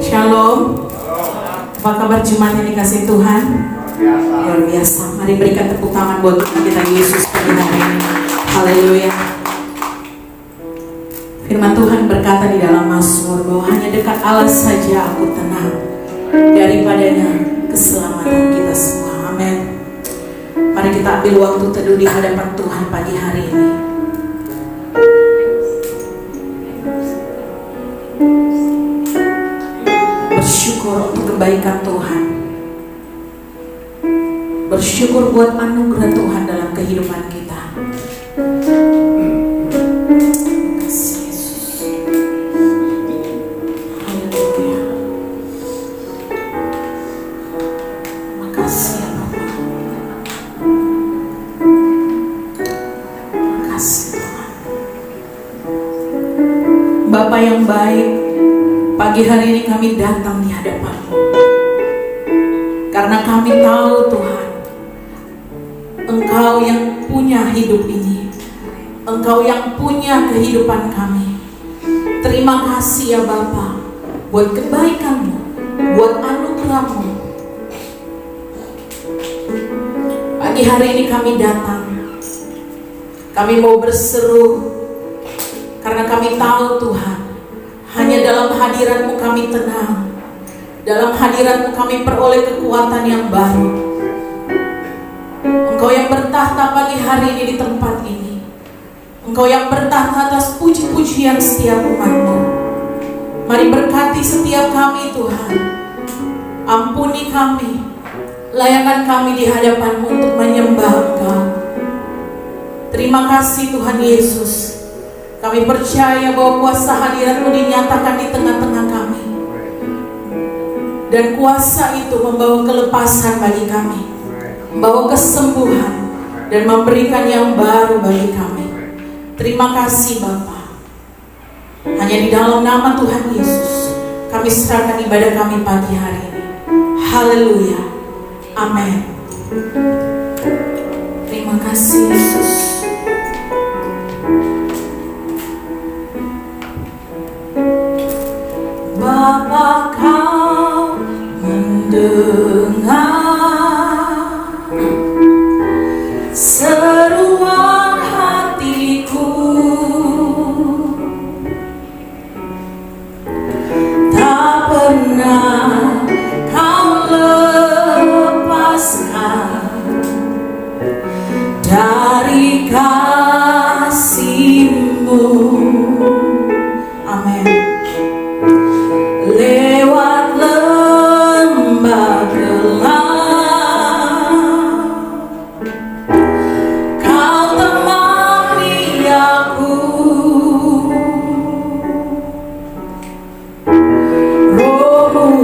Shalom. Apa kabar jemaat yang dikasihi Tuhan? Luar biasa. Mari berikan tepuk tangan buat Tuhan kita Yesus pagi hari ini. Haleluya. Firman Tuhan berkata di dalam Mazmur bahwa hanya dekat Allah saja aku tenang, daripadanya keselamatan kita semua. Amin. Mari kita ambil waktu teduh di hadapan Tuhan pagi hari ini. Bersyukur untuk kebaikan Tuhan. Bersyukur buat anugerah Tuhan dalam kehidupan kita. Bapa yang baik, pagi hari ini kami datang di hadapan-Mu karena kami tahu Tuhan, Engkau yang punya hidup ini, Engkau yang punya kehidupan kami. Terima kasih ya Bapa, buat kebaikan-Mu, buat anugerah-Mu. Pagi hari ini kami datang, kami mau berseru karena kami tahu Tuhan, hanya dalam hadirat-Mu kami tenang. Dalam hadirat-Mu kami peroleh kekuatan yang baru. Engkau yang bertahta pagi hari ini di tempat ini. Engkau yang bertahta atas puji-pujian setiap umat-Mu. Mari berkati setiap kami Tuhan. Ampuni kami. Layakan kami di hadapan-Mu untuk menyembah Engkau. Terima kasih Tuhan Yesus. Kami percaya bahwa kuasa hadirat-Mu dinyatakan di tengah-tengah kami. Dan kuasa itu membawa kelepasan bagi kami, membawa kesembuhan, dan memberikan yang baru bagi kami. Terima kasih Bapa. Hanya di dalam nama Tuhan Yesus kami serahkan ibadah kami pagi hari ini. Haleluya. Amin. Terima kasih Yesus. Bapa, Kau mendengar seruan hatiku, tak pernah Kau lepaskan dari kasih-Mu. Amin. Lewat lembah gelap, Kau temani aku. Roh-Mu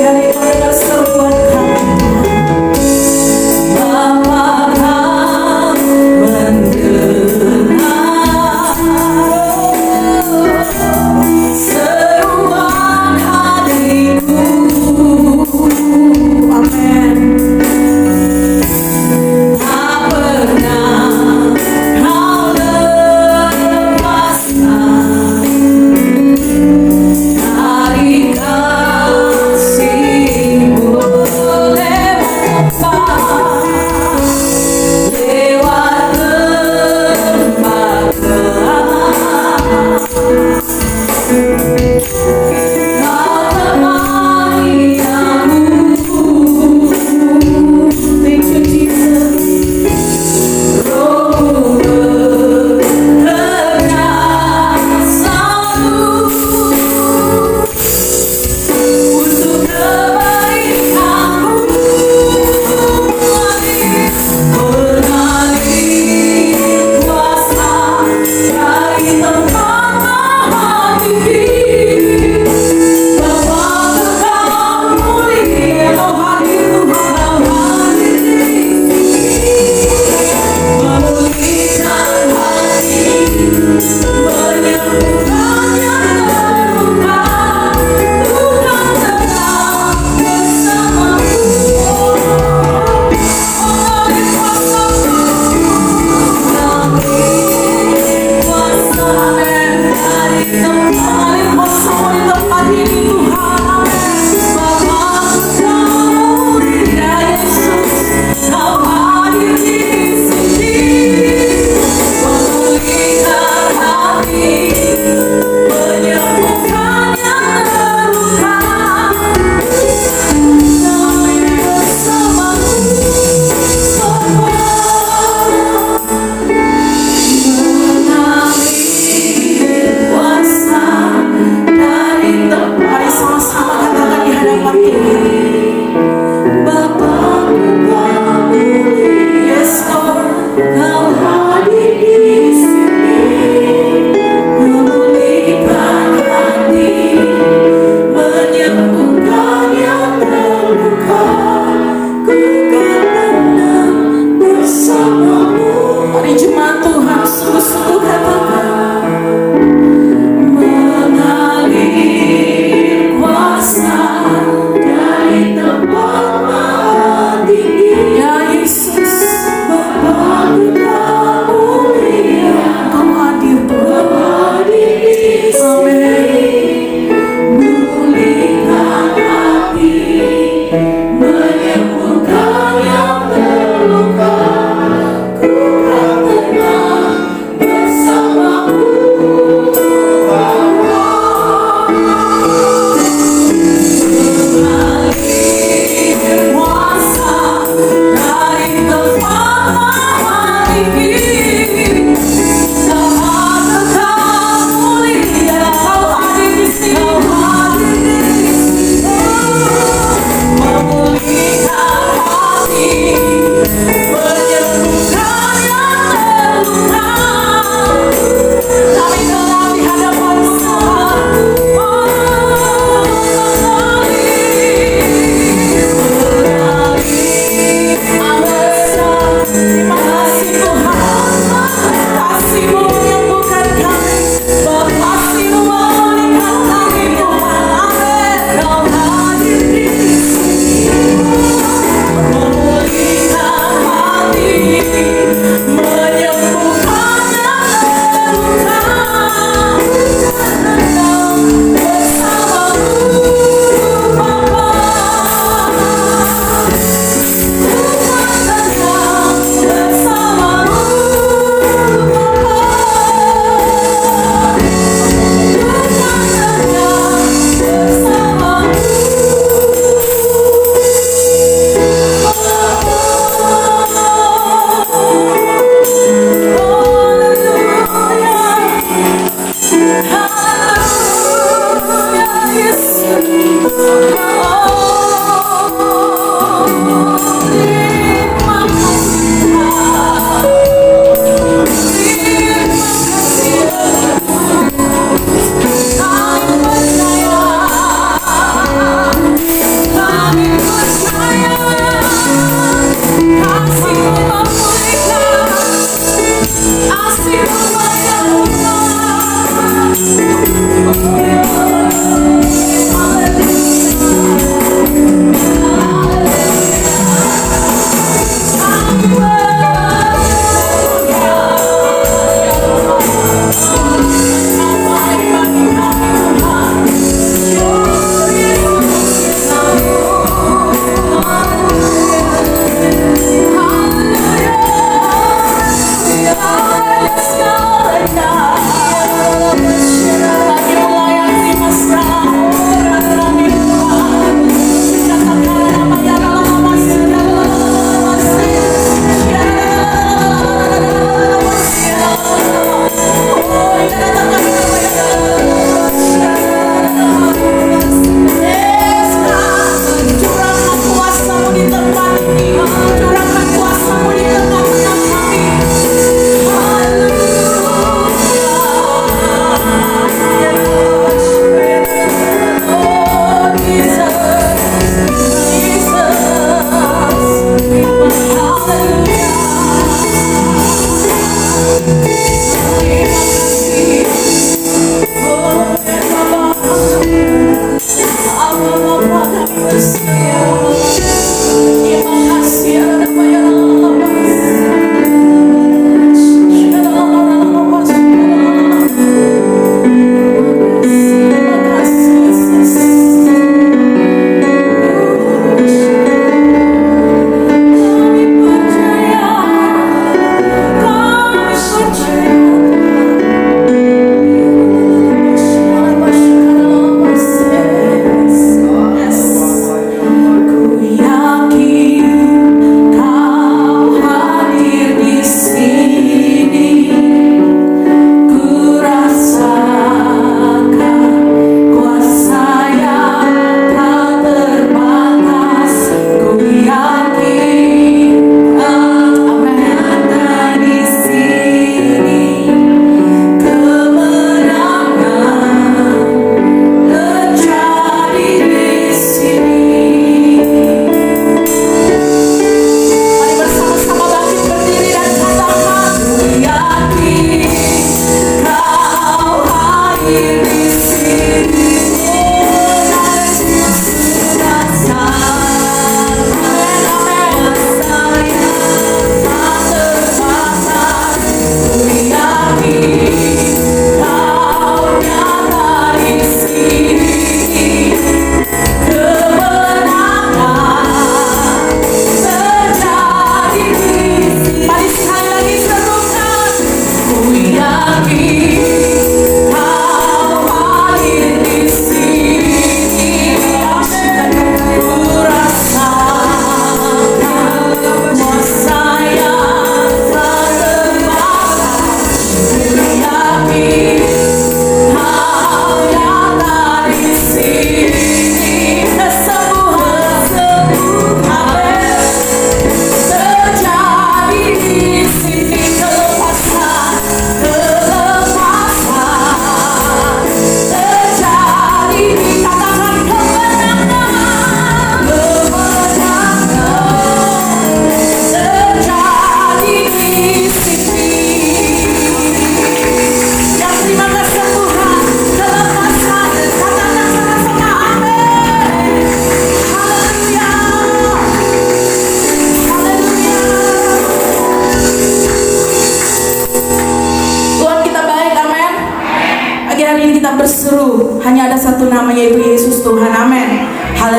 hari kau dengar seruan kami Tuhan. Bapa kau mendengar seruan hatiku. Amin. Tak pernah kau lepaskan dari kasih.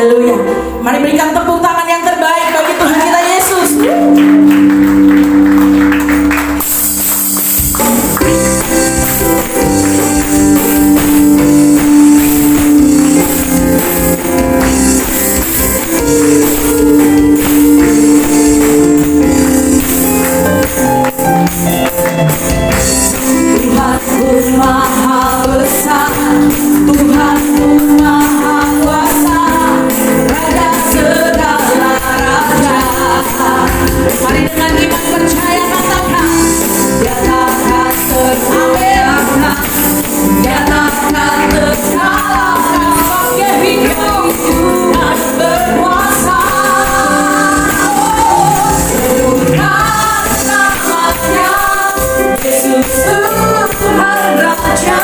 Haleluya. Mari berikan tepuk tangan yang terbaik bagi Tuhan kita Yesus. Tuhanku Maha Besar, Tuhanku Maha Kuasa, Raja segala raja. Mari dengan iman percaya katakan, Dia takkan terkalahkan, Dia takkan terkalahkan. Dia hidup dan berkuasa. Serukan namanya, Yesus Tuhan Raja.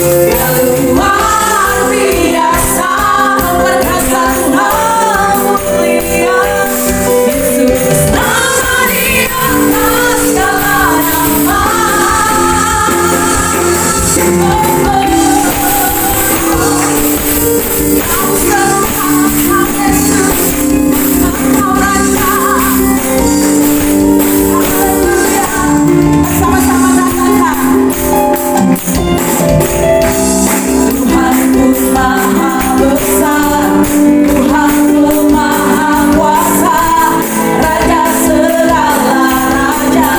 Dia luar biasa, perkasa Tuhan mulia. Yesus nama di atas segala nama. Kau serukan Yesus, Engkau Raja. Haleluya. Sama-sama katakan, Tuhanku Maha Besar, Tuhanku Maha Kuasa, Raja segala raja.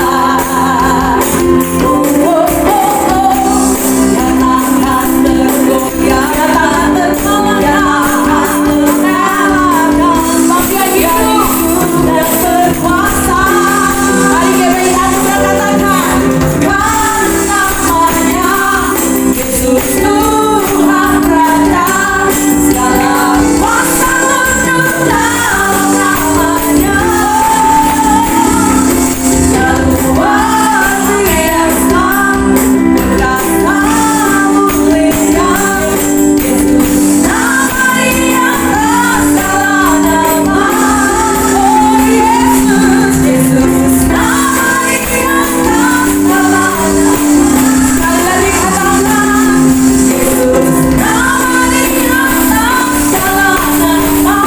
Dia takkan tergoyah, Dia takkan terkalahkan, sebab Dia hidup dan berkuasa. Mari kita berikan katakan, kan namanya Yesus Tuhan Raja, segala kuasa tunduk dalam namanya. Dia luar biasa, perkasa mulia. Yesus nama di atas segala nama. Oh Yesus, Yesus nama di atas segala nama. Sekali lagi katakan, Yesus nama di atas segala nama.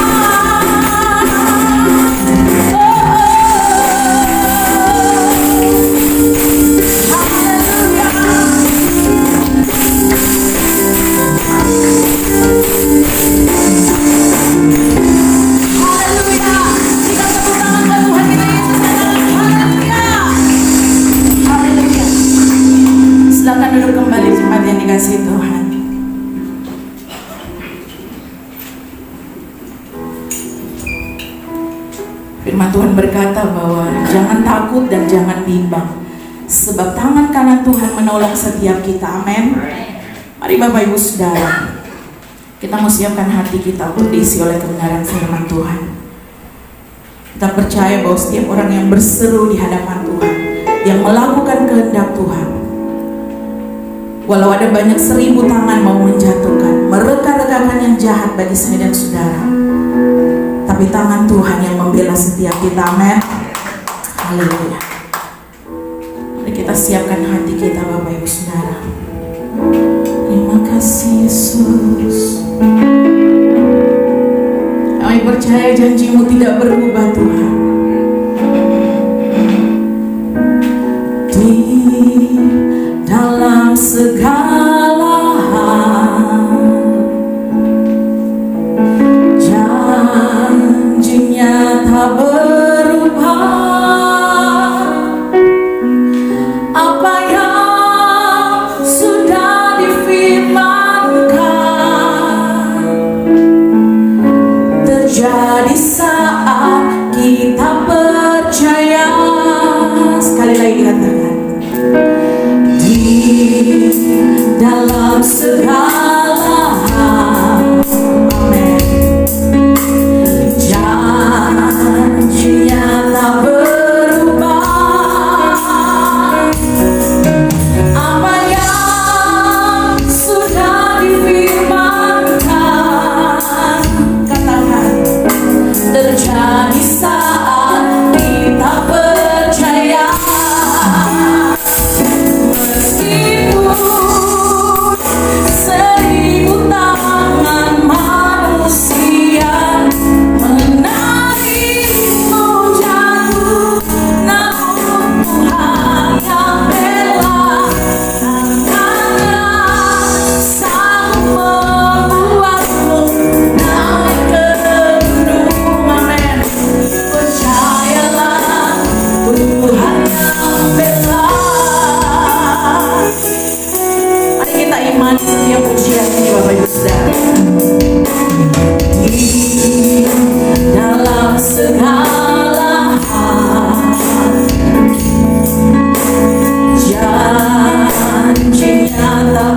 Haleluya. Haleluya. Kita tepuk tangan buat Tuhan kita Yesus. Haleluya. Haleluya. Silakan duduk kembali jemaat yang dikasihi Tuhan. Firman Tuhan berkata bahwa jangan takut dan jangan bimbang, sebab tangan kanan Tuhan menolong setiap kita. Amin. Mari Bapak Ibu Saudara, kita mau siapkan hati kita untuk diisi oleh kebenaran firman Tuhan. Kita percaya bahwa setiap orang yang berseru di hadapan Tuhan, yang melakukan kehendak Tuhan, walau ada banyak 1000 tangan mau menjatuhkan, mereka-rekakan yang jahat bagi saya dan saudara, tapi tangan Tuhan yang membela setiap kita. Amin. Haleluya. Mari kita siapkan hati kita Bapak Ibu Saudara. Terima kasih Yesus. Kami percaya janji-Mu tidak berubah Tuhan. Di dalam segala hal, janji-Nya tak berubah. Apa yang sudah difirmankan terjadi saat kita percaya. Sekali lagi katakan, di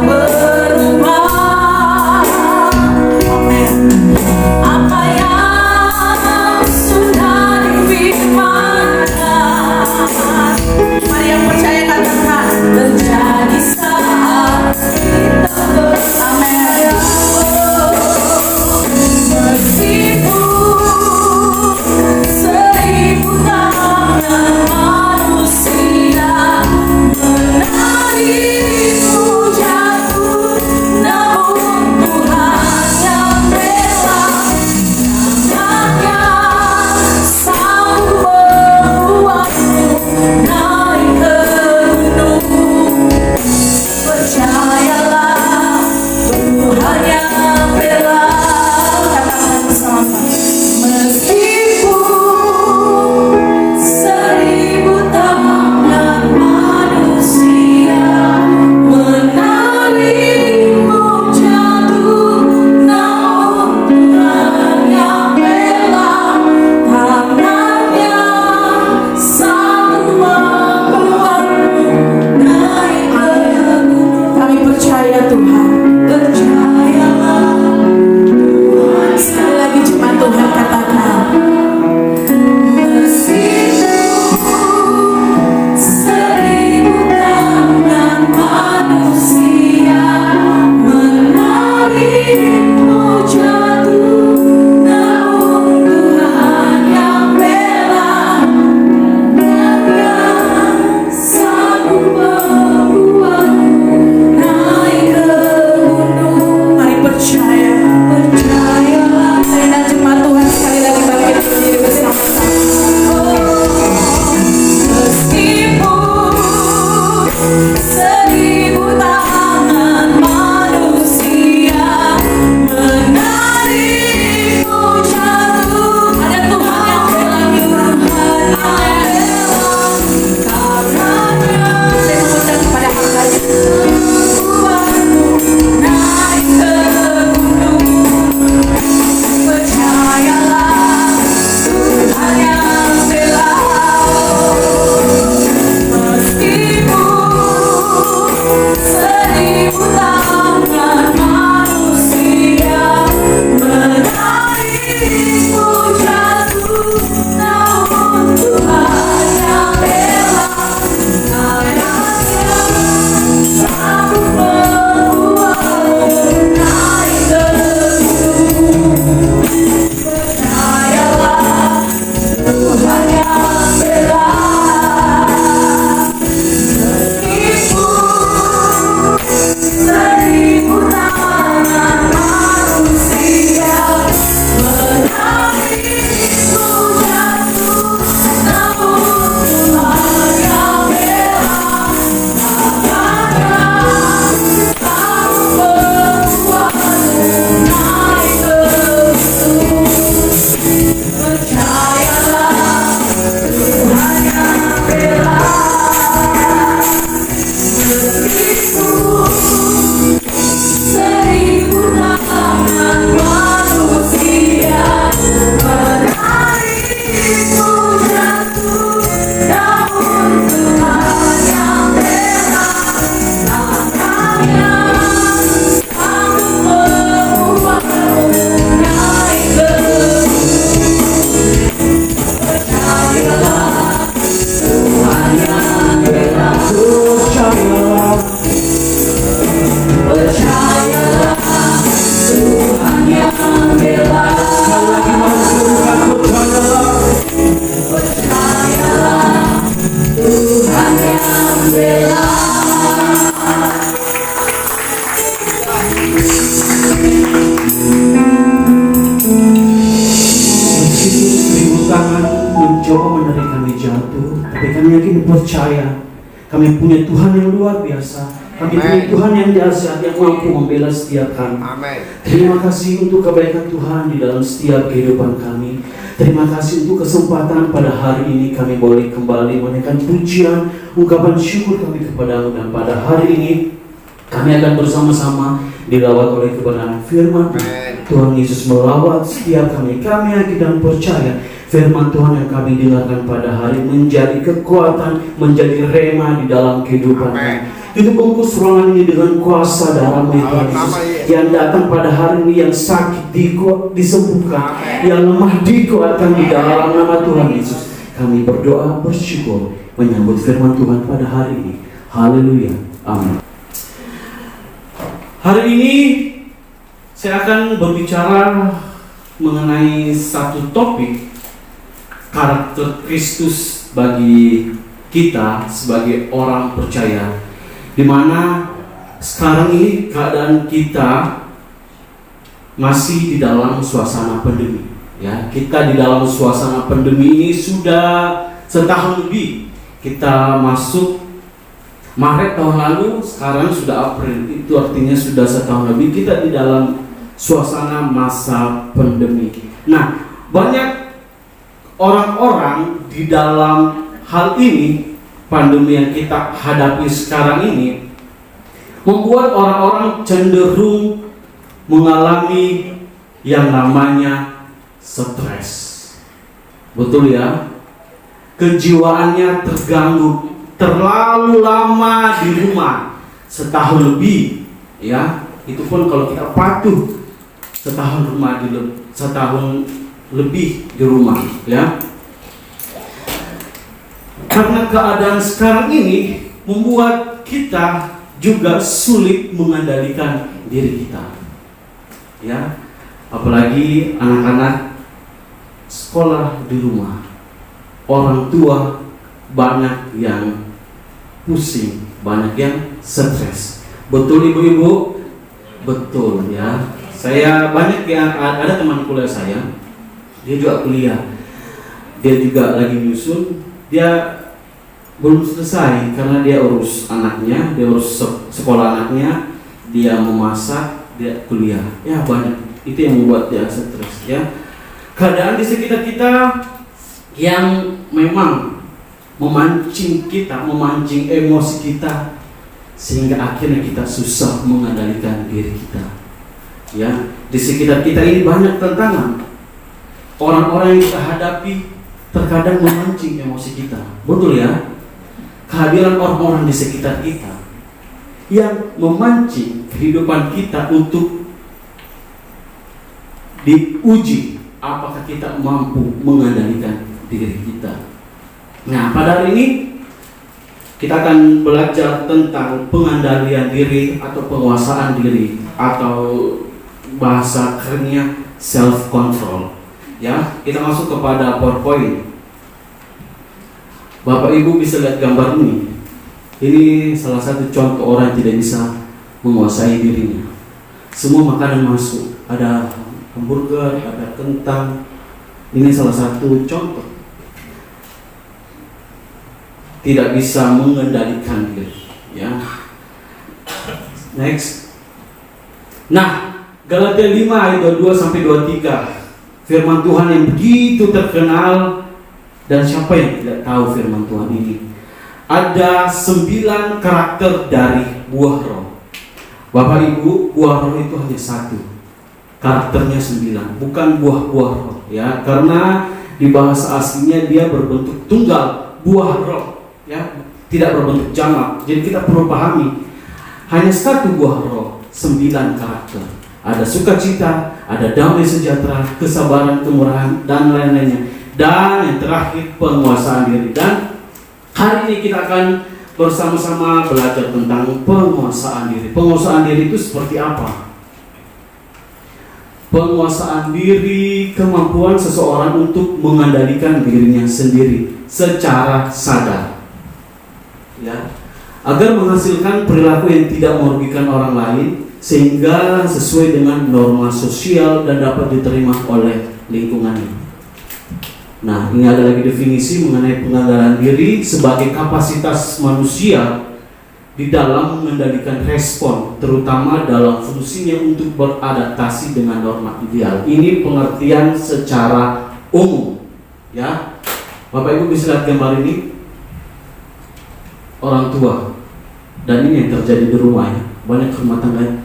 berubah. Amin. Apa yang sudah difirmankan, mari yang percaya katakan, terjadi saat kita bersama. Meskipun seribu tangan manusia menarikmu jatuh, namun Tuhan yang rela, tangannya sanggup membuatmu naik ke gunung. Percayalah, Tuhan yang rela. Katakan bersama-sama. Meskipun seribu tangan manusia menarikmu jatuh, namun Tuhan yang rela, tangannya sanggup membuatmu naik ke gunung. Kami percaya Tuhan. Percayalah Tuhan. Sekali lagi jemaat Tuhan katakan. Meskipun seribu tangan manusia menarikmu jatuh, namun Tuhan yang rela, tangannya sanggup membuatmu naik ke gunung. Mari percaya, percayalah. Saya dan jemaat Tuhan sekali lagi bangkit berdiri bersama-sama. Meskipun seribu tangan manusia menarikmu jatuh, ada Tuhan yang rela, Tuhan yang rela, karenanya saya memohon kepada hamba-Nya, membuatmu naik ke gunung. Percayalah Tuhan yang rela. Meskipun seribu tangan manusia menarikmu jatuh, namun Tuhan yang rela, tangannya sanggup membuatmu naik ke gunung. Percayalah Tuhan yang rela. Meskipun seribu tangan manusia menarikmu jatuh, namun Tuhan yang rela, tangannya sanggup membuatmu naik ke gunung. Percayalah Tuhan yang rela. Meskipun seribu tangan manusia menarikmu jatuh, namun Tuhan yang rela, tangannya sanggup membuatmu naik ke gunung. Percayalah Tuhan yang rela. Percayalah Tuhan yang rela. Percayalah Tuhan yang rela. Meskipun seribu tangan mencoba menarik kami jatuh, tapi kami yakin percaya kami punya Tuhan yang luar biasa. Kami punya Tuhan yang dahsyat, yang mampu membela setiap kami. Terima kasih untuk kebaikan Tuhan di dalam setiap kehidupan kami. Terima kasih untuk kesempatan pada hari ini kami boleh kembali menaikkan pujian, ungkapan syukur kami kepadamu. Dan pada hari ini kami akan bersama-sama dilawat oleh kebenaran firman Tuhan Yesus, melawat setiap kami. Kami yakin dan percaya firman Tuhan yang kami dengarkan pada hari menjadi kekuatan, menjadi rema di dalam kehidupan kami. Tutup bungkus ruangan ini dengan kuasa darah-Mu ya Tuhan Yesus. Yang datang pada hari ini, yang sakit disembuhkan, yang lemah dikuatkan di dalam nama Tuhan Yesus. Kami berdoa bersyukur menyambut firman Tuhan pada hari ini. Haleluya. Amin. Hari ini saya akan berbicara mengenai satu topik, karakter Kristus bagi kita sebagai orang percaya, di mana sekarang ini keadaan kita masih di dalam suasana pandemi. Ya, kita di dalam suasana pandemi ini sudah setahun lebih. Kita masuk Maret tahun lalu, sekarang sudah April. Itu artinya sudah setahun lebih kita di dalam suasana masa pandemi. Nah, banyak orang-orang di dalam hal ini, pandemi yang kita hadapi sekarang ini, membuat orang-orang cenderung mengalami yang namanya stres. Betul ya? Kejiwaannya terganggu, terlalu lama di rumah, setahun lebih, ya. Itu pun kalau kita patuh setahun lebih di rumah, ya. Karena keadaan sekarang ini membuat kita juga sulit mengendalikan diri kita, ya. Apalagi anak-anak sekolah di rumah, orang tua banyak yang pusing, banyak yang stres. Betul ibu-ibu? Betul ya. Saya banyak yang ada teman kuliah saya, dia juga kuliah, dia juga lagi nyusun, dia belum selesai karena dia urus anaknya, dia urus sekolah anaknya, dia memasak, dia kuliah. Ya banyak, itu yang membuat dia stres ya. Keadaan di sekitar kita yang memang memancing emosi kita, sehingga akhirnya kita susah mengendalikan diri kita. Ya, di sekitar kita ini banyak tantangan. Orang-orang yang kita hadapi terkadang memancing emosi kita. Betul ya? Kehadiran orang-orang di sekitar kita yang memancing kehidupan kita untuk diuji apakah kita mampu mengendalikan diri kita. Nah, pada hari ini kita akan belajar tentang pengendalian diri atau penguasaan diri, atau bahasa kerennya self control. Ya, kita masuk kepada PowerPoint. Bapak Ibu bisa lihat gambar ini. Ini salah satu contoh orang yang tidak bisa menguasai dirinya. Semua makanan masuk, ada hamburger, ada kentang. Ini salah satu contoh tidak bisa mengendalikan diri. Ya. Next. Nah, Galatia 5 ayat 22 sampai 23. Firman Tuhan yang begitu terkenal, dan siapa yang tidak tahu firman Tuhan ini? Ada 9 karakter dari buah roh. Bapak Ibu, buah roh itu hanya satu. Karakternya 9, bukan buah-buah roh, ya. Karena di bahasa aslinya dia berbentuk tunggal, buah roh, ya, tidak berbentuk jamak. Jadi kita perlu pahami, hanya satu buah roh, 9 karakter. Ada sukacita, ada damai sejahtera, kesabaran, kemurahan, dan lain-lainnya. Dan yang terakhir, penguasaan diri. Dan hari ini kita akan bersama-sama belajar tentang penguasaan diri. Penguasaan diri itu seperti apa? Penguasaan diri, kemampuan seseorang untuk mengendalikan dirinya sendiri secara sadar, ya, agar menghasilkan perilaku yang tidak merugikan orang lain, sehingga sesuai dengan norma sosial dan dapat diterima oleh lingkungannya. Nah, ini ada lagi definisi mengenai pengendalian diri sebagai kapasitas manusia di dalam mengendalikan respon, terutama dalam fungsinya untuk beradaptasi dengan norma ideal. Ini pengertian secara umum, ya. Bapak Ibu bisa lihat gambar ini, orang tua, dan ini yang terjadi di rumah, ya. Banyak rumah tangga,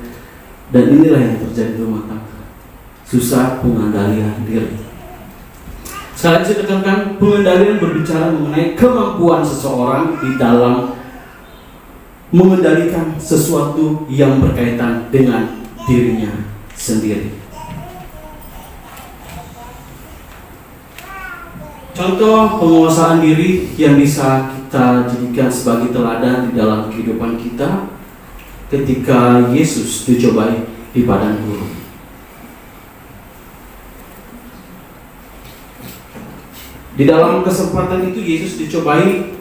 dan inilah yang terjadi di rumah tangga. Susah pengendalian diri. Sekali saya tekankan, pengendalian berbicara mengenai kemampuan seseorang di dalam mengendalikan sesuatu yang berkaitan dengan dirinya sendiri. Contoh penguasaan diri yang bisa kita jadikan sebagai teladan di dalam kehidupan kita ketika Yesus dicobai di padang gurun. Di dalam kesempatan itu Yesus dicobai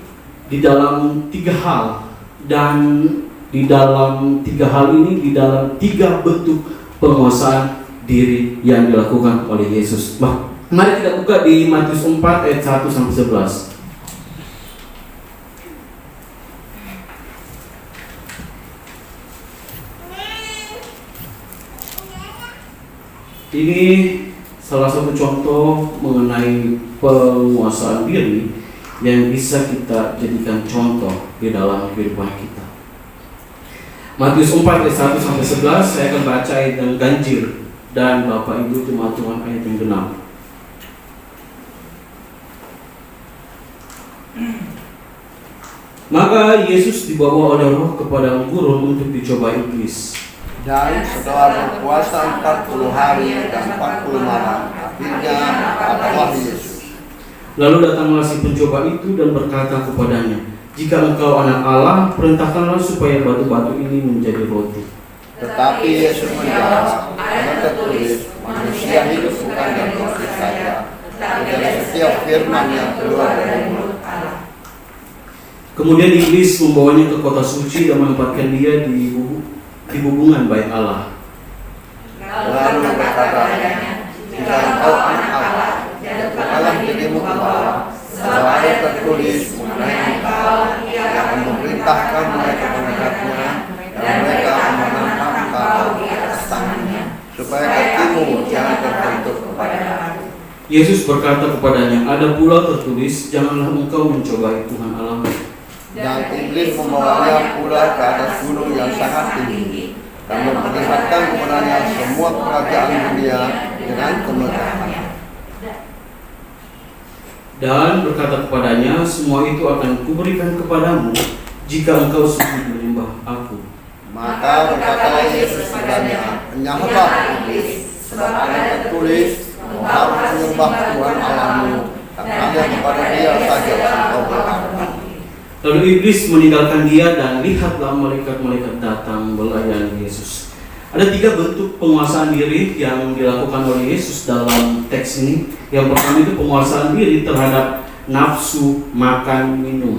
di dalam 3 hal, dan di dalam 3 hal ini, di dalam 3 bentuk penguasaan diri yang dilakukan oleh Yesus. Mari kita buka di Matius 4 ayat 1 sampai 11. Ini salah satu contoh mengenai penguasaan diri yang bisa kita jadikan contoh di dalam kehidupan kita. Matius 4 ayat 1 sampai 11, saya akan baca ayat yang ganjil dan Bapak Ibu jemaat Tuhan ayat yang genap. Maka Yesus dibawa oleh Roh ke padang gurun untuk dicoba iblis. Dan setelah berpuasa 40 hari dan 40 malam, akhirnya datanglah Yesus. Lalu datanglah si pencoba itu dan berkata kepadanya, "Jika engkau anak Allah, perintahkanlah supaya batu-batu ini menjadi roti." Tetapi Yesus menjawab, "Karena tertulis, manusia hidup bukan dari roti saja, tetapi dari setiap firman yang keluar dari mulut Allah." Kemudian iblis membawanya ke kota suci dan menempatkan dia di hubungan bait Allah. Lalu berkata-katanya, "Jika engkau anak Allah, jatuhkanlah dirimu ke bawah, sebab ada tertulis mengenai engkau, ia akan memerintahkan mereka-merekatnya, dan mereka akan menantang engkau di atas tangannya, supaya kakimu jangan terbentuk kepada batu." Yesus berkata kepadanya, "Ada pula tertulis, janganlah engkau mencobai Tuhan Allahmu." Dan iblis membawanya pula ke atas gunung yang sangat tinggi, dan memperlihatkan kepadanya semua kerajaan dunia dengan kemegahannya. Dan berkata kepadanya, "Semua itu akan kuberikan kepadamu jika engkau sungguh menyembah Aku." Maka berkatalah Yesus kepadanya, "Enyahlah iblis, sebab ada tertulis, engkau harus menyembah Tuhan Allahmu, dan hanya kepada Dia saja engkau berharap." Lalu iblis meninggalkan dia dan lihatlah malaikat-malaikat datang melayani Yesus. Ada 3 bentuk penguasaan diri yang dilakukan oleh Yesus dalam teks ini. Yang pertama itu penguasaan diri terhadap nafsu makan minum.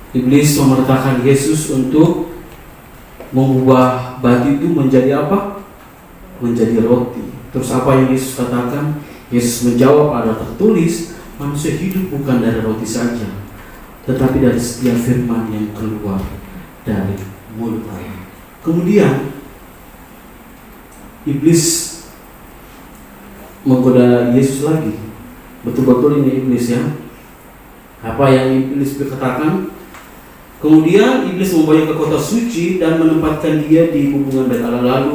Iblis memerintahkan Yesus untuk mengubah batu itu menjadi apa? Menjadi roti. Terus apa yang Yesus katakan? Yesus menjawab, "Ada tertulis, manusia hidup bukan dari roti saja, tetapi dari setiap firman yang keluar dari mulut Allah." Kemudian iblis menggoda Yesus lagi. Betul-betul ini iblis ya. Apa yang iblis berkatakan? Kemudian iblis membawanya ke kota suci dan menempatkan dia di hubungan bait Allah,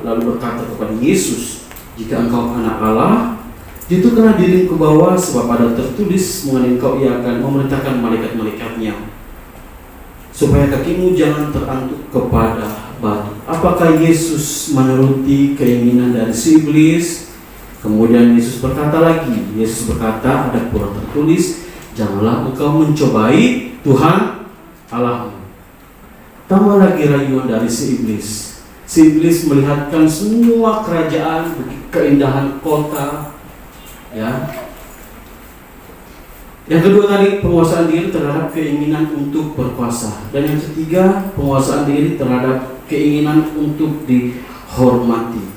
lalu berkata kepada Yesus, "Jika engkau anak Allah, jatuhkanlah dirimu ke bawah, sebab ada tertulis mengenai engkau, ia akan memerintahkan malaikat-malaikatnya supaya kakimu jangan terantuk kepada batu." Apakah Yesus menuruti keinginan dari si iblis? Kemudian Yesus berkata lagi, Yesus berkata, "Ada pula tertulis, janganlah engkau mencobai Tuhan Allahmu." Tambah lagi rayuan dari si iblis. Si iblis melihatkan semua kerajaan, keindahan kota, ya. Yang kedua tadi penguasaan diri terhadap keinginan untuk berkuasa, dan yang ketiga penguasaan diri terhadap keinginan untuk dihormati.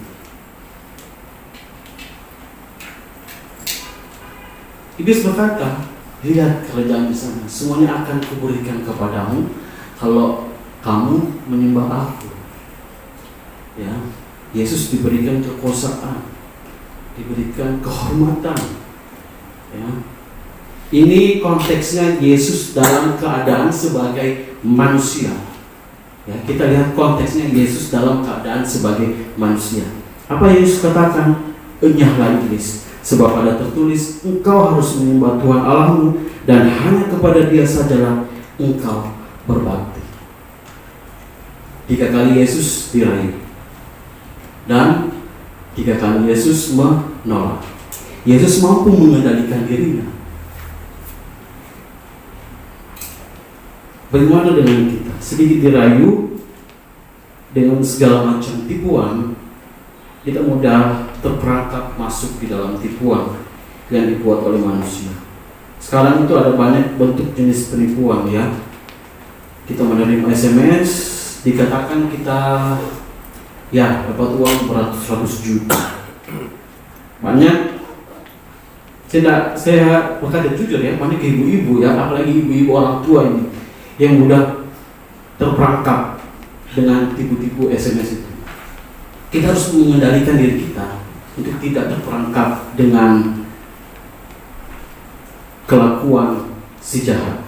Iblis berkata, "Lihat kerajaan di sana, semuanya akan kuberikan kepadamu kalau kamu menyembah Aku." Ya, Yesus diberikan kekuasaan, diberikan kehormatan. Ya. Ini konteksnya Yesus dalam keadaan sebagai manusia. Ya, kita lihat konteksnya Yesus dalam keadaan sebagai manusia. Apa Yesus katakan? "Enyahlah iblis, sebab ada tertulis, engkau harus menyembah Tuhan Allahmu, dan hanya kepada Dia sajalah engkau berbakti. 3 kali Yesus dirayu dan 3 kali Yesus menolak. Yesus mampu mengendalikan dirinya. Bagaimana dengan kita? Sedikit dirayu dengan segala macam tipuan, kita mudah terperangkap masuk di dalam tipuan yang dibuat oleh manusia. Sekarang itu ada banyak bentuk jenis penipuan ya. Kita menerima SMS, dikatakan kita ya dapat uang beratus-ratus juta. Banyak, saya berkata jujur ya, banyak ibu-ibu ya, apalagi ibu-ibu orang tua ini yang mudah terperangkap dengan tipu-tipu SMS itu. Kita harus mengendalikan diri kita untuk tidak terperangkap dengan kelakuan si jahat.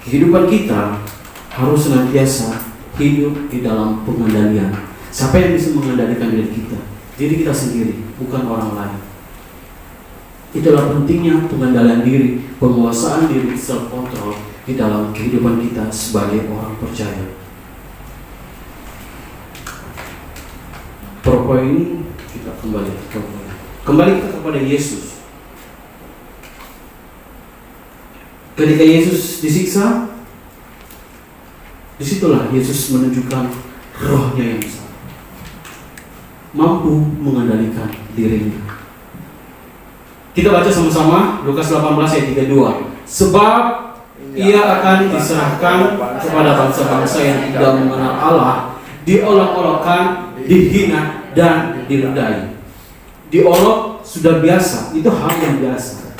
Kehidupan kita harus senantiasa hidup di dalam pengendalian. Siapa yang bisa mengendalikan diri kita? Diri kita sendiri, bukan orang lain. Itulah pentingnya pengendalian diri, penguasaan diri, self control di dalam kehidupan kita sebagai orang percaya. Poin ini kita kembali kita kepada Yesus. Ketika Yesus disiksa, disitulah Yesus menunjukkan rohnya yang besar, mampu mengendalikan dirinya. Kita baca sama-sama Lukas 18 ayat 32. Sebab ia akan diserahkan kepada bangsa-bangsa yang tidak mengenal Allah, diolok-olokkan, dihina dan diludahi. Diolok sudah biasa, itu hal yang biasa.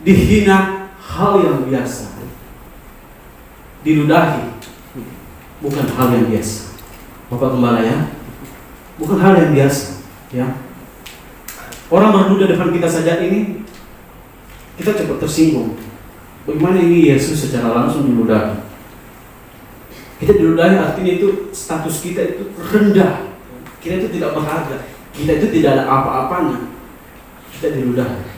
Dihina hal yang biasa. Diludahi bukan hal yang biasa. Bapak Gembala ya, bukan hal yang biasa ya. Orang berduda depan kita saja ini, kita cepat tersinggung. Bagaimana ini Yesus secara langsung diludahi? Kita diludahi artinya itu status kita itu rendah. Kita itu tidak berharga. Kita itu tidak ada apa-apanya. Kita diludahi.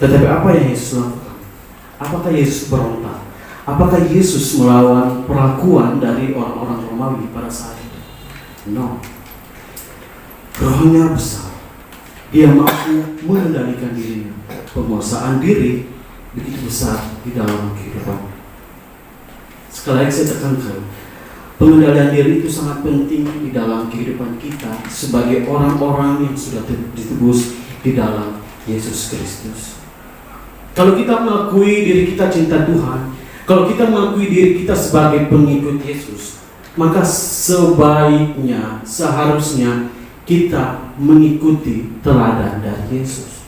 Tetapi apa yang Yesus lakukan? Apakah Yesus berontak? Apakah Yesus melawan perlakuan dari orang-orang Romawi pada saat itu? No. Rohnya besar. Dia mampu mengendalikan dirinya. Penguasaan diri begitu besar di dalam kehidupan. Sekali lagi saya tekankan, pengendalian diri itu sangat penting di dalam kehidupan kita sebagai orang-orang yang sudah ditebus di dalam Yesus Kristus. Kalau kita mengakui diri kita cinta Tuhan, kalau kita mengakui diri kita sebagai pengikut Yesus, maka sebaiknya, seharusnya kita mengikuti teladan dari Yesus.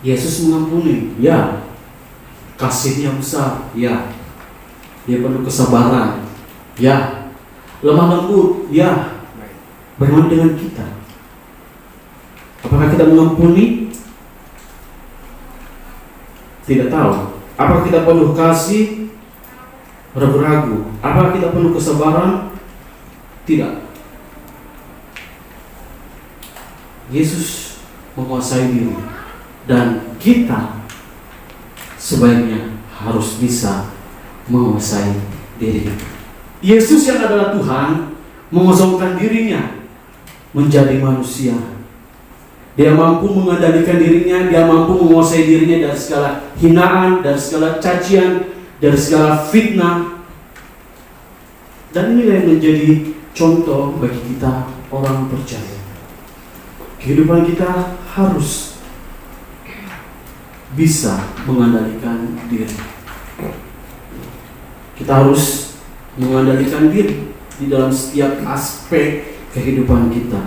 Yesus mengampuni, ya. Kasihnya besar, ya. Dia penuh kesabaran, ya. Lemah lembut, ya. Bagaimana dengan kita? Apakah kita mengampuni? Tidak tahu. Apakah kita penuh kasih? Ragu-ragu. Apakah kita penuh kesabaran? Tidak. Yesus menguasai diri, dan kita sebaiknya harus bisa menguasai diri. Yesus yang adalah Tuhan mengosongkan dirinya menjadi manusia. Dia mampu mengendalikan dirinya, dia mampu menguasai dirinya dari segala hinaan, dari segala cacian, dari segala fitnah. Dan inilah yang menjadi contoh bagi kita orang percaya. Kehidupan kita harus bisa mengendalikan diri. Kita harus mengendalikan diri di dalam setiap aspek kehidupan kita.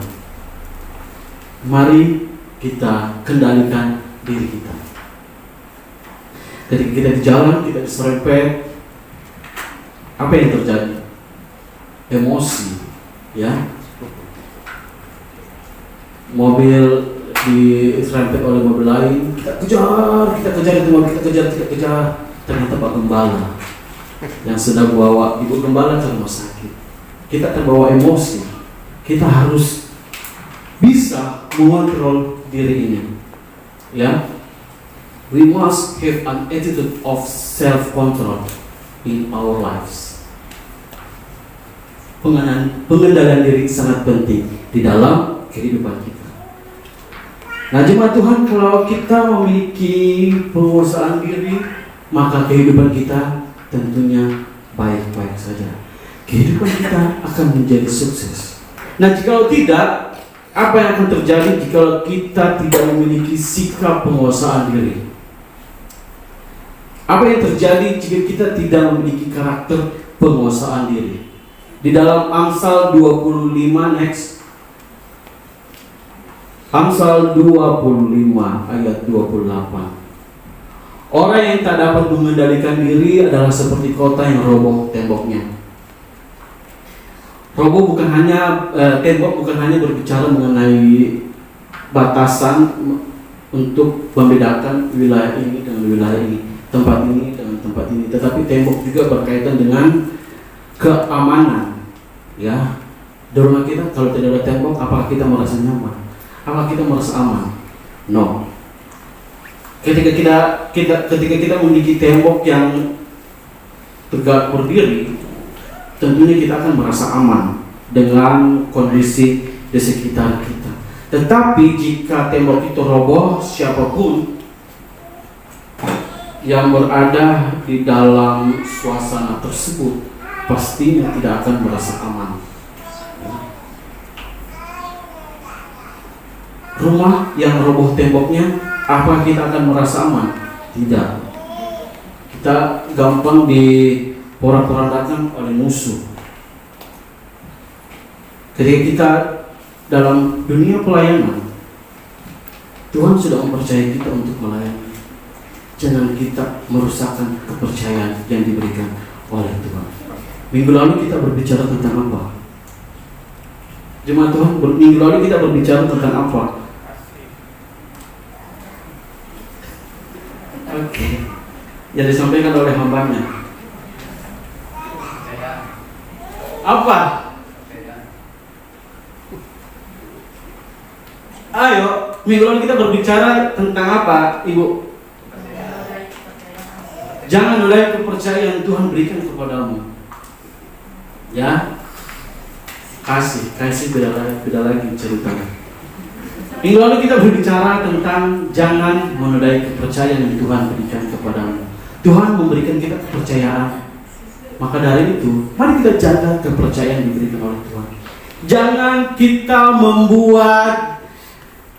Mari kita kendalikan diri kita. Ketika kita di jalan, kita diserempet, apa yang terjadi? Emosi, ya. Mobil diserempet oleh mobil lain, kita kejar itu mobil, kita kejar. Ternyata Pak Gembala yang sedang bawa Ibu Gembala ke rumah sakit. Kita terbawa emosi. Kita harus bisa mengontrol diri ini. Ya, we must have an attitude of self-control in our lives. Pengendalian diri sangat penting di dalam kehidupan kita. Nah, jemaat Tuhan, kalau kita memiliki penguasaan diri, maka kehidupan kita tentunya baik-baik saja. Kehidupan kita akan menjadi sukses. Nah, jika tidak, apa yang akan terjadi jika kita tidak memiliki sikap penguasaan diri? Apa yang terjadi jika kita tidak memiliki karakter penguasaan diri? Di dalam Amsal 25 next. Amsal 25 ayat 28. Orang yang tak dapat mengendalikan diri adalah seperti kota yang roboh temboknya. Roboh bukan hanya tembok bukan hanya berbicara mengenai batasan untuk membedakan wilayah ini dengan wilayah ini, tempat ini dengan tempat ini, tetapi tembok juga berkaitan dengan keamanan. Ya, di rumah kita kalau tidak ada tembok, apakah kita merasa nyaman? Apakah kita merasa aman? No. Ketika kita memiliki tembok yang tegak berdiri, tentunya kita akan merasa aman dengan kondisi di sekitar kita. Tetapi jika tembok itu roboh, siapapun yang berada di dalam suasana tersebut pastinya tidak akan merasa aman. Rumah yang roboh temboknya, apa kita akan merasa aman? Tidak. Kita gampang diporak-porandakan oleh musuh. Ketika kita dalam dunia pelayanan, Tuhan sudah mempercayai kita untuk melayani. Jangan kita merusakkan kepercayaan yang diberikan oleh Tuhan. Minggu lalu kita berbicara tentang apa? Jemaat Tuhan, minggu lalu kita berbicara tentang apa? Oke, yang disampaikan oleh hambanya. Apa? Ayo, minggu lalu kita berbicara tentang apa, Ibu? Jangan nodai kepercayaan Tuhan berikan kepadamu. Ya, kasih beda lagi ceritanya. Minggu lalu kita berbicara tentang jangan menodai kepercayaan yang Tuhan berikan kepadamu. Tuhan memberikan kita kepercayaan. Maka dari itu, mari kita jaga kepercayaan yang diberikan oleh Tuhan. Jangan kita membuat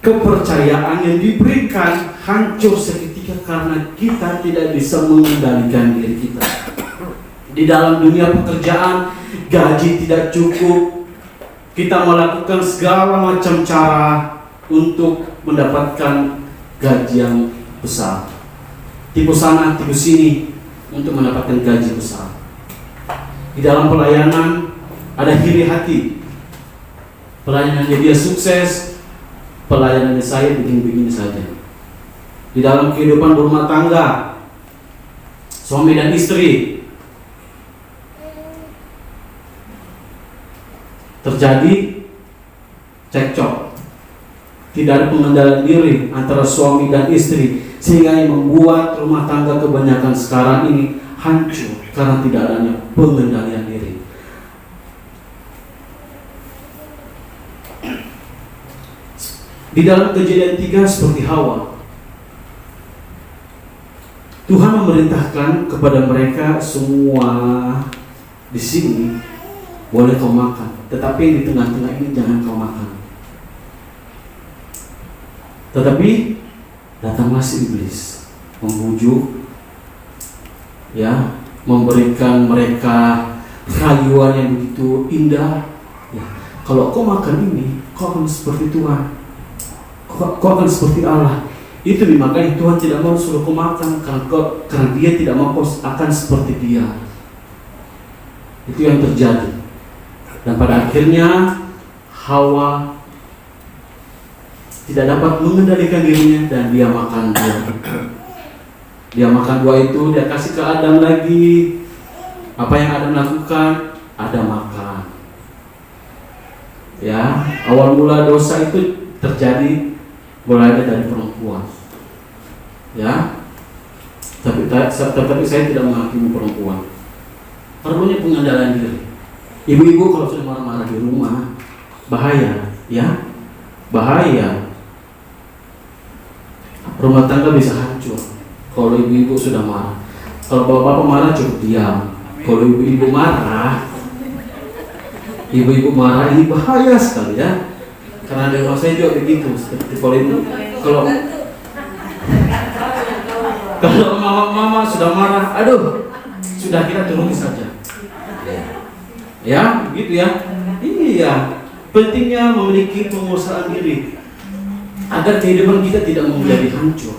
kepercayaan yang diberikan hancur seketika karena kita tidak bisa mengendalikan diri kita. Di dalam dunia pekerjaan, gaji tidak cukup. Kita melakukan segala macam cara untuk mendapatkan gaji yang besar. Tipu sana, tipu sini untuk mendapatkan gaji besar. Di dalam pelayanan ada iri hati. Pelayanannya dia sukses, pelayanannya saya begini-begini saja. Di dalam kehidupan berumah tangga, suami dan istri, terjadi cekcok. Tidak ada pengendalian diri antara suami dan istri, sehingga yang membuat rumah tangga kebanyakan sekarang ini hancur karena tidak adanya pengendalian diri. Di dalam Kejadian 3 seperti Hawa, Tuhan memerintahkan kepada mereka semua di sini boleh kau makan, tetapi di tengah-tengah ini jangan kau makan. Tetapi datanglah si iblis membujuk, ya, memberikan mereka rayuan yang begitu indah. Ya, kalau kau makan ini, kau akan seperti Tuhan, kau akan seperti Allah. Itu makanya Tuhan tidak mau suruh kau makan karena Dia tidak mau kau akan seperti Dia. Itu yang terjadi. Dan pada akhirnya Hawa tidak dapat mengendalikan dirinya dan dia makan buah. Dia makan buah itu, dia kasih ke Adam lagi. Apa yang Adam lakukan? Adam makan. Ya, awal mula dosa itu terjadi mulai dari perempuan. Ya. Tapi saya tidak menghakimi perempuan. Perlunya pengendalian diri. Ibu-ibu kalau sudah marah-marah di rumah, bahaya, ya, bahaya. Rumah tangga bisa hancur kalau ibu-ibu sudah marah. Kalau bapak-bapak marah cukup diam. Kalau ibu-ibu marah, ini bahaya sekali ya. Karena di rumah saya juga begitu. Seperti kalau mama sudah marah, aduh, sudah kita turuti saja. Ya, begitu ya. Iya, pentingnya memiliki penguasaan diri agar kehidupan kita tidak menjadi hancur.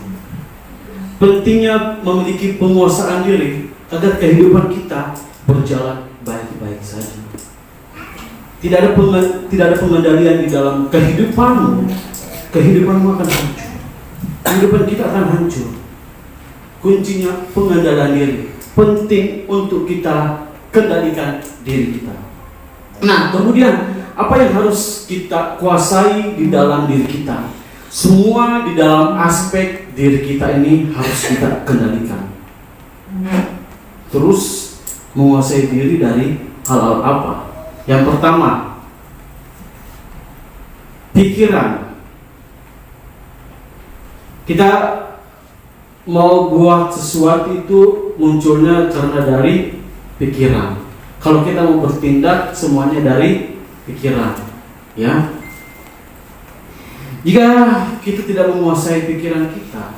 Pentingnya memiliki penguasaan diri agar kehidupan kita berjalan baik-baik saja. Tidak ada pengendalian di dalam kehidupanmu akan hancur. Kehidupan kita akan hancur. Kuncinya pengendalian diri. Penting untuk kita kendalikan diri kita. Nah, kemudian apa yang harus kita kuasai di dalam diri kita? Semua di dalam aspek diri kita ini harus kita kendalikan. Terus menguasai diri dari hal-hal apa? Yang pertama, pikiran. Kita mau buat sesuatu itu munculnya karena dari pikiran. Kalau kita mau bertindak, semuanya dari pikiran, ya. Jika kita tidak menguasai pikiran kita,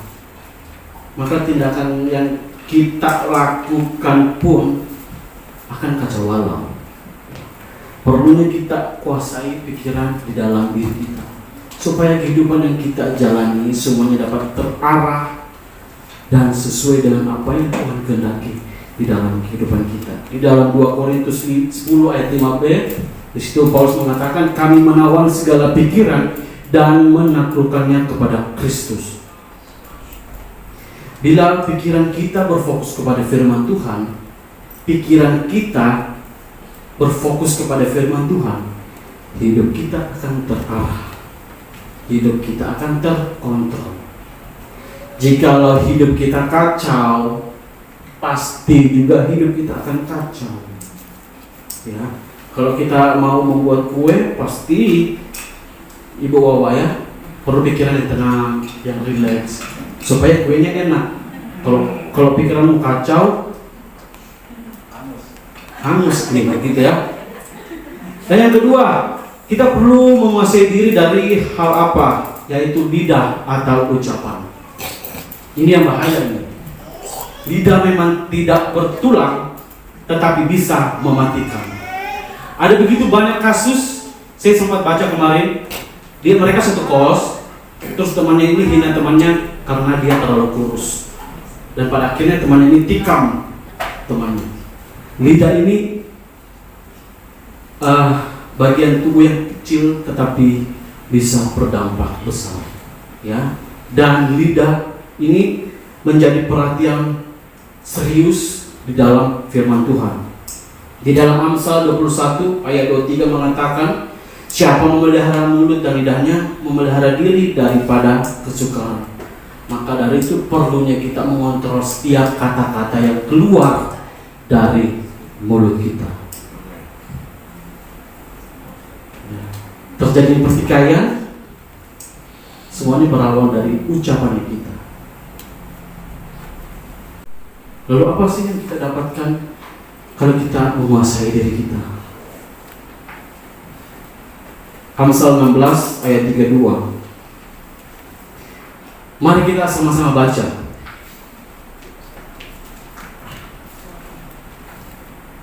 maka tindakan yang kita lakukan pun akan kacau balau. Perlunya kita kuasai pikiran di dalam diri kita, supaya kehidupan yang kita jalani semuanya dapat terarah dan sesuai dengan apa yang Tuhan kehendaki di dalam kehidupan kita. Di dalam 2 Korintus 10 ayat 5b, di situ Paulus mengatakan, kami menawar segala pikiran dan menaklukkannya kepada Kristus. Bila pikiran kita berfokus kepada firman Tuhan, pikiran kita berfokus kepada firman Tuhan, hidup kita akan terarah, hidup kita akan terkontrol. Jikalau hidup kita kacau, pasti juga hidup kita akan kacau. Ya, kalau kita mau membuat kue, pasti ibu bawa ya, perlu pikiran yang tenang, yang rileks, supaya kuenya enak. Kalau pikiranmu kacau, hangus nih, gitu ya. Dan yang kedua, kita perlu menguasai diri dari hal apa? Yaitu lidah atau ucapan. Ini yang bahaya nih. Lidah memang tidak bertulang, tetapi bisa mematikan. Ada begitu banyak kasus, saya sempat baca kemarin. Mereka satu kos, terus temannya ini hina temannya karena dia terlalu kurus, dan pada akhirnya temannya ini tikam temannya. Lidah ini bagian tubuh yang kecil, tetapi bisa berdampak besar, ya. Dan lidah ini menjadi perhatian serius di dalam firman Tuhan. Di dalam Amsal 21 ayat 23 mengatakan, siapa memelihara mulut dan lidahnya, memelihara diri daripada kesukaran. Maka dari itu perlunya kita mengontrol setiap kata-kata yang keluar dari mulut kita. Terjadi pertikaian, semuanya berawal dari ucapan kita. Lalu apa sih yang kita dapatkan kalau kita menguasai diri kita? Amsal 16 ayat 32. Mari kita sama-sama baca.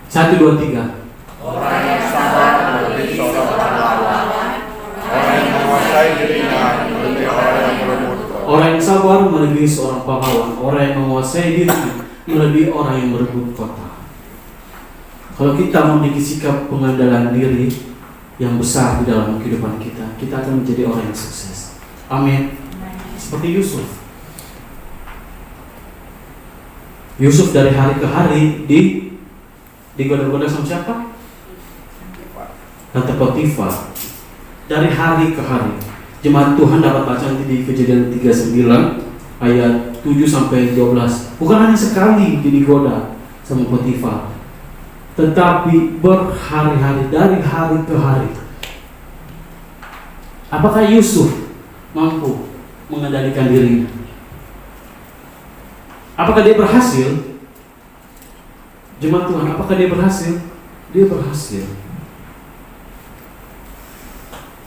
1, 2, 3. Orang yang sabar melebihi seorang pahlawan, orang yang menguasai dirinya melebihi orang yang berebut. Orang yang sabar melebihi seorang pahlawan, orang yang menguasai dirinya melebihi orang yang merebut kota. Kalau kita memiliki sikap pengandalan diri yang besar di dalam kehidupan kita, kita akan menjadi orang yang sukses. Amin. Seperti Yusuf. Yusuf dari hari ke hari digoda-goda sama siapa? Tante Potifar. Dari hari ke hari. Jemaat Tuhan dapat baca nanti di Kejadian 39 ayat 7 sampai 12. Bukan hanya sekali digoda sama Potifar, tetapi berhari-hari, dari hari ke hari. Apakah Yusuf mampu mengendalikan dirinya? Apakah dia berhasil? Jemaat Tuhan, apakah dia berhasil? Dia berhasil.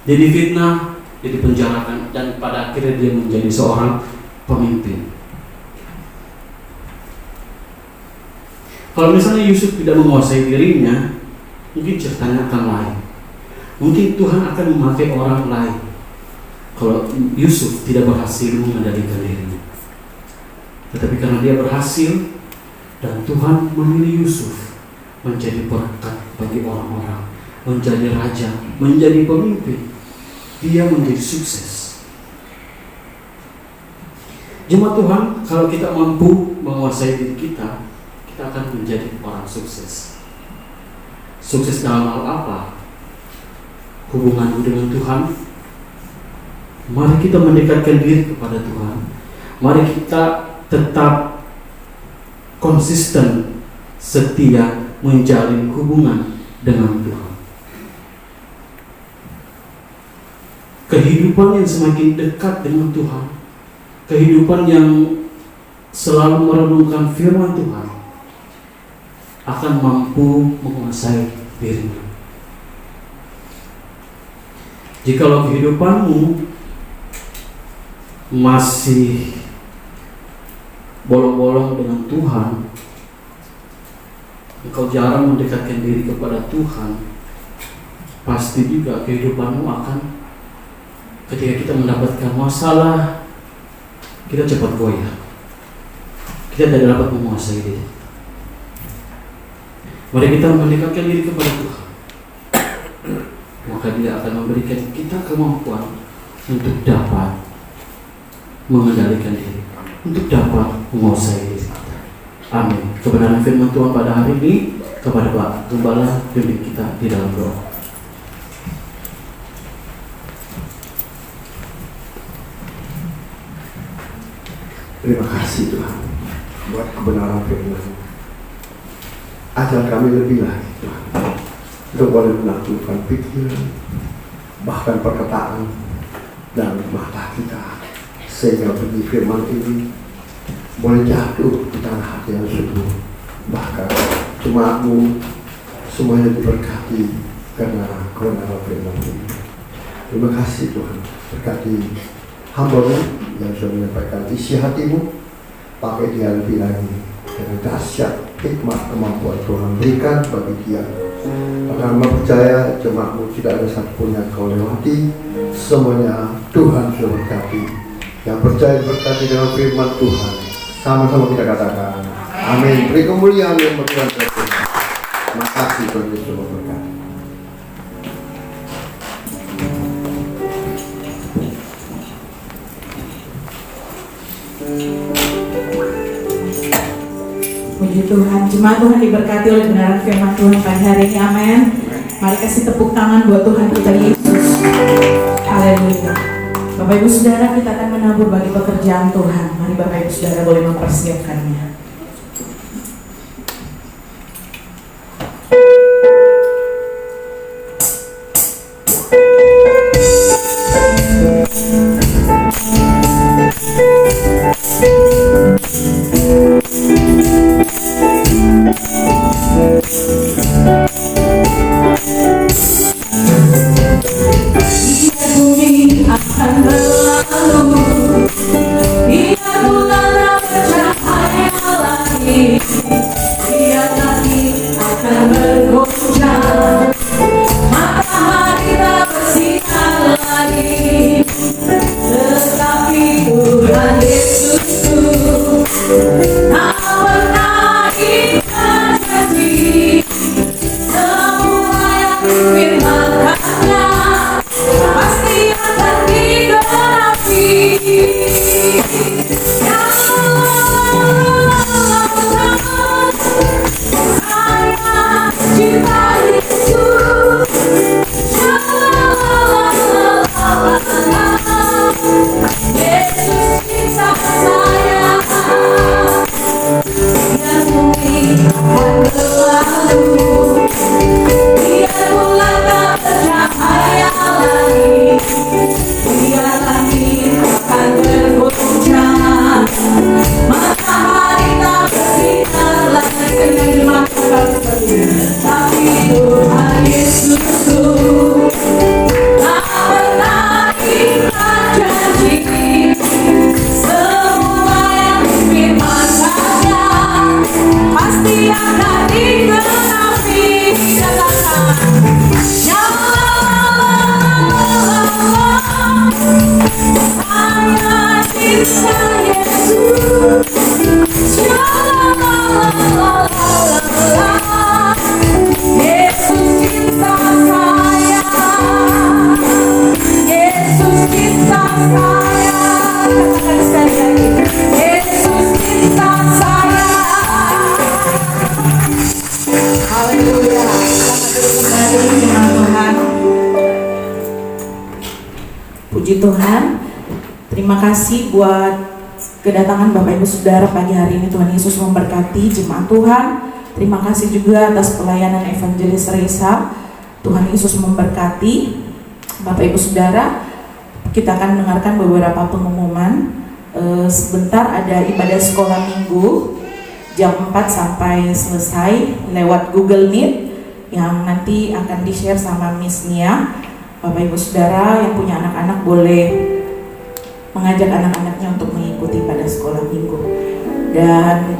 Dia difitnah, dia dipenjarakan, dan pada akhirnya dia menjadi seorang pemimpin. Kalau misalnya Yusuf tidak menguasai dirinya, mungkin ceritanya akan lain. Mungkin Tuhan akan memakai orang lain kalau Yusuf tidak berhasil mengendalikan dirinya. Tetapi karena dia berhasil, dan Tuhan memilih Yusuf menjadi berkat bagi orang-orang, menjadi raja, menjadi pemimpin, dia menjadi sukses. Jemaat Tuhan, kalau kita mampu menguasai diri kita, kita akan menjadi orang sukses. Sukses dalam hal apa? Hubunganmu dengan Tuhan. Mari kita mendekatkan diri kepada Tuhan. Mari kita tetap konsisten, setia menjalin hubungan dengan Tuhan. Kehidupan yang semakin dekat dengan Tuhan, kehidupan yang selalu merenungkan firman Tuhan, akan mampu menguasai dirinya. Jikalau kehidupanmu masih bolong-bolong dengan Tuhan, engkau jarang mendekatkan diri kepada Tuhan, pasti juga kehidupanmu akan, ketika kita mendapatkan masalah, kita cepat goyah. Kita tidak dapat menguasai diri. Mari kita mendekatkan diri kepada Tuhan, maka Dia akan memberikan kita kemampuan untuk dapat mengendalikan diri, untuk dapat menguasai diri kita. Amin. Kebenaran firman Tuhan pada hari ini kepada Pak Gembala, pimpin kita di dalam doa. Terima kasih Tuhan buat kebenaran firman. Ajar kami lebih lagi Tuhan, untuk boleh menaklukkan pikiran, bahkan perkataan dan mata kita, sehingga benih firman ini boleh jatuh di tanah hati yang subur. Bahkan jemaat-Mu semuanya diberkati karena kebenaran firman ini. Terima kasih Tuhan, berkati hamba-Mu yang sudah menyampaikan isi hati-Mu. Pakai dia lebih lagi dengan dahsyat hikmat kemampuan Tuhan berikan bagi dia. Karena percaya jemaat-Mu tidak ada satupun yang Kau lewati, semuanya Tuhan sudah berkati. Yang percaya berkati dengan firman Tuhan, sama-sama kita katakan amin. Beri kemuliaan yang Tuhan Yesus. Terima kasih Tuhan Yesus memberkati. Puji Tuhan, jemaat Tuhan diberkati oleh kebenaran firman Tuhan pada hari ini, amin. Mari kasih tepuk tangan buat Tuhan kita Yesus. Haleluya. Bapak Ibu Saudara, kita akan menabur bagi pekerjaan Tuhan. Mari Bapak Ibu Saudara boleh mempersiapkannya. Tuhan. Terima kasih buat kedatangan Bapak Ibu Saudara pagi hari ini. Tuhan Yesus memberkati jemaat Tuhan. Terima kasih juga atas pelayanan Evangelis Reza. Tuhan Yesus memberkati. Bapak Ibu Saudara, kita akan mendengarkan beberapa pengumuman. Sebentar ada ibadah sekolah minggu jam 4 sampai selesai lewat Google Meet yang nanti akan di-share sama Miss Nia. Bapak Ibu Saudara yang punya anak-anak boleh mengajak anak-anaknya untuk mengikuti pada sekolah minggu. Dan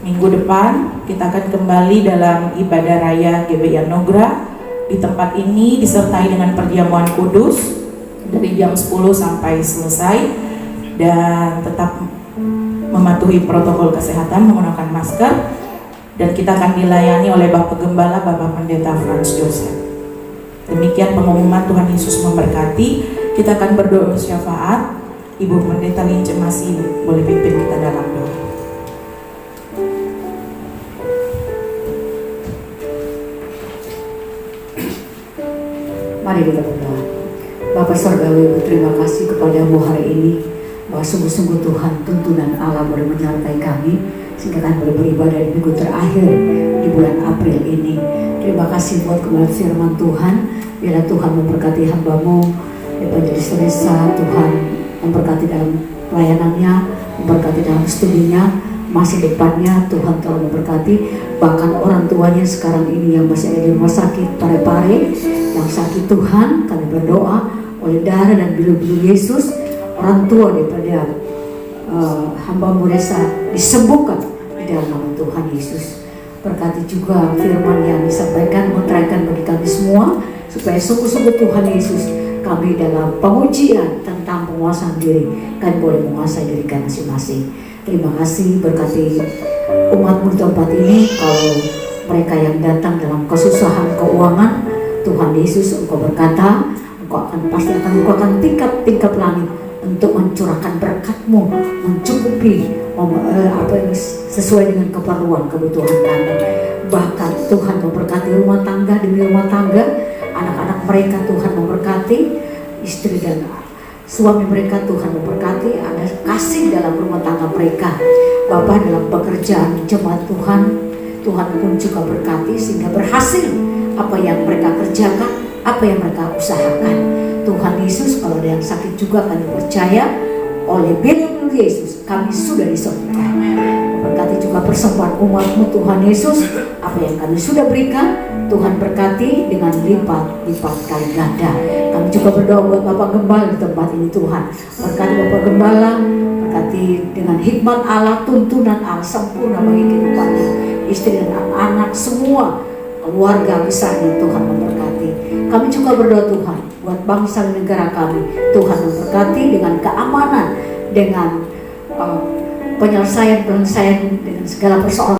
minggu depan kita akan kembali dalam ibadah raya GBI Anugerah. Di tempat ini disertai dengan perjamuan kudus dari jam 10 sampai selesai, dan tetap mematuhi protokol kesehatan menggunakan masker, dan kita akan dilayani oleh Bapak Gembala, Bapak Pendeta Franz Joseph. Demikian pengumuman. Tuhan Yesus memberkati. Kita akan berdoa syafaat. Ibu Pendeta Lince masih boleh pimpin kita dalam doa. Mari kita berdoa. Bapak Surgawi, berterima kasih kepadamu hari ini, bahwa sungguh-sungguh Tuhan, tuntunan Allah boleh menyertai kami sehingga kami boleh beribadah di minggu terakhir di bulan April ini. Terima kasih buat kebenaran firman Tuhan. Biarlah Tuhan memberkati hamba-Mu Evangelis Reza. Tuhan memberkati dalam pelayanannya, memberkati dalam studinya, masa depannya. Tuhan tolong memberkati bahkan orang tuanya sekarang ini yang masih ada di rumah sakit Parepare, yang sakit. Tuhan, kami berdoa oleh darah dan bilu-bilu Yesus, orang tua daripada hamba-Mu Reza disembuhkan di dalam nama Tuhan Yesus. Berkati juga firman yang disampaikan, menerangkan bagi kami semua, supaya sungguh-sungguh Tuhan Yesus, kami dalam pengujian tentang penguasaan diri, kami boleh menguasai diri kami masing-masing. Terima kasih, berkati umat-Mu di tempat ini. Kalau mereka yang datang dalam kesusahan keuangan, Tuhan Yesus, Engkau berkata, Engkau akan pasti akan bukakan tingkap-tingkap langit untuk mencurahkan berkat-Mu, mencukupi apa yang sesuai dengan keperluan kebutuhan kami. Bahkan Tuhan memberkati rumah tangga demi rumah tangga, anak-anak mereka Tuhan memberkati, istri dan suami mereka Tuhan memberkati, ada kasih dalam rumah tangga mereka. Bapak dalam pekerjaan jemaat Tuhan, Tuhan pun juga berkati sehingga berhasil apa yang mereka kerjakan, apa yang mereka usahakan. Tuhan Yesus, kalau ada yang sakit juga kami percaya oleh bilu Yesus kami sudah disembuhkan. Berkati juga persembahan umat-Mu Tuhan Yesus, apa yang kami sudah berikan Tuhan berkati dengan lipat-lipat kali ganda. Kami juga berdoa buat Bapak Gembala di tempat ini Tuhan. Berkati Bapak Gembala, berkati dengan hikmat Allah, tuntunan Allah sempurna bagi kehidupannya, istri dan anak-anak semua, keluarga besarnya Tuhan memberkati. Kami juga berdoa Tuhan buat bangsa dan negara kami, Tuhan memberkati dengan keamanan, dengan penyelesaian dengan segala persoalan